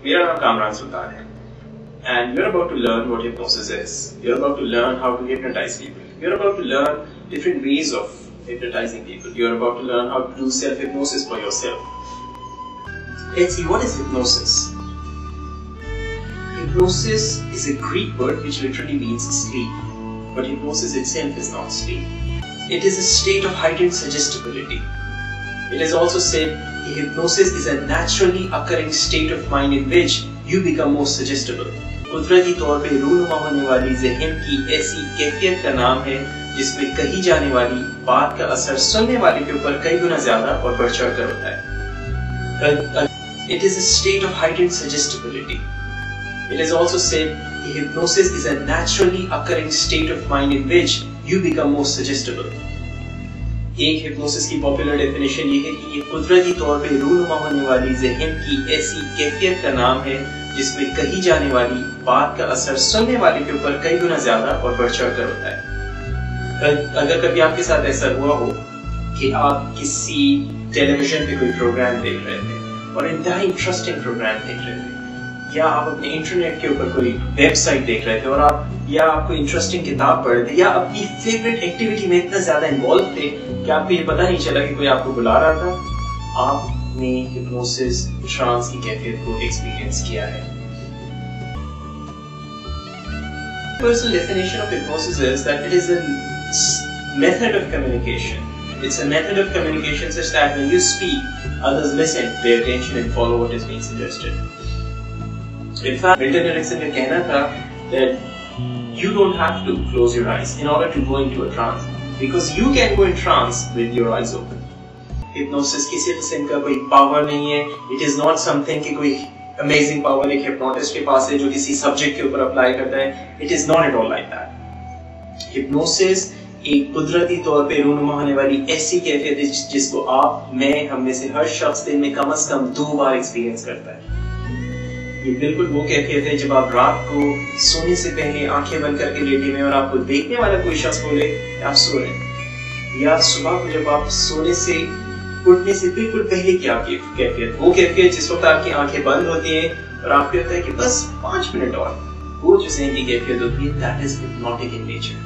मेरा नाम कामरान सुल्तान है and you're about to learn what hypnosis is. You're about to learn how to hypnotize people. You're about to learn different ways of hypnotizing people. You're about to learn how to do self-hypnosis for yourself. Let's see, what is hypnosis? Hypnosis is a Greek word which literally means sleep. But hypnosis itself is not sleep. It is a state of heightened suggestibility. It is also said hypnosis is a naturally occurring state of mind in which you become more suggestible. कुदरती तौर पे रूनुमा होने वाली ज़हन की ऐसी कैफियत का नाम है जिसमें कही जाने वाली बात का असर सुनने वाले के ऊपर कई गुना ज्यादा और बढ़ चढ़ कर होता है. It is a state of heightened suggestibility. It is also said hypnosis is a naturally occurring state of mind in which you become more suggestible. एक hypnosis की पॉपुलर डेफिनेशन ये है कि ये कुदरती तौर पे रूनुमा होने वाली ज़हन की ऐसी कैफियत का नाम है जिसमें कही जाने वाली बात का असर सुनने वाले के ऊपर कई गुना ज्यादा और बढ़ चढ़ कर होता है. अगर कभी आपके साथ ऐसा हुआ हो कि आप किसी टेलीविजन पे कोई प्रोग्राम देख रहे थे और इंतहाई इंटरेस्टिंग प्रोग्राम देख रहे थे, या आप अपने इंटरनेट के ऊपर कोई वेबसाइट देख रहे थे और आप कोई इंटरेस्टिंग किताब पढ़ रहे थे, या अपनी फेवरेट एक्टिविटी में इतना ज्यादा इन्वॉल्व थे कि आपको ये पता नहीं चला कि कोई आपको बुला रहा था, आपने हिप्नोसिस ट्रांस की कैफियत को एक्सपीरियंस किया है. Personal definition of hypnosis is that it is a method of communication. It's a method of communication such that when you speak, others listen, pay attention and follow what is being suggested. In fact, Milton Erickson का कहना था that you don't have to close your eyes in order to go into a trance, because you can go in trance with your eyes open. Hypnosis किसी किस्म का कोई power नहीं है. It is not something कि कोई amazing power एक hypnotist के पास है जो किसी सब्जेक्ट के ऊपर अप्लाई करता है. It is not at all like that. Hypnosis एक कुदरती तौर पे रूनुमा होने वाली ऐसी कैफियत है जिसको आप, मैं, हम में से हर शख्स दिन में कम से कम 2 बार एक्सपीरियंस करता है. ये बिल्कुल वो कैफियत है जब आप रात को सोने से पहले आंखें बंद करके लेटे हुए और आपको देखने वाला कोई शख्स बोले आप सो रहे हैं, या सुबह को जब आप सोने से उठने से बिल्कुल पहले की आपकी कैफियत, वो कैफियत जिस वक्त आपकी आंखें बंद होती हैं और आपको लगता है कि बस 5 मिनट और, वो जो ज़हन की कैफियत होती है, that is hypnotic in nature.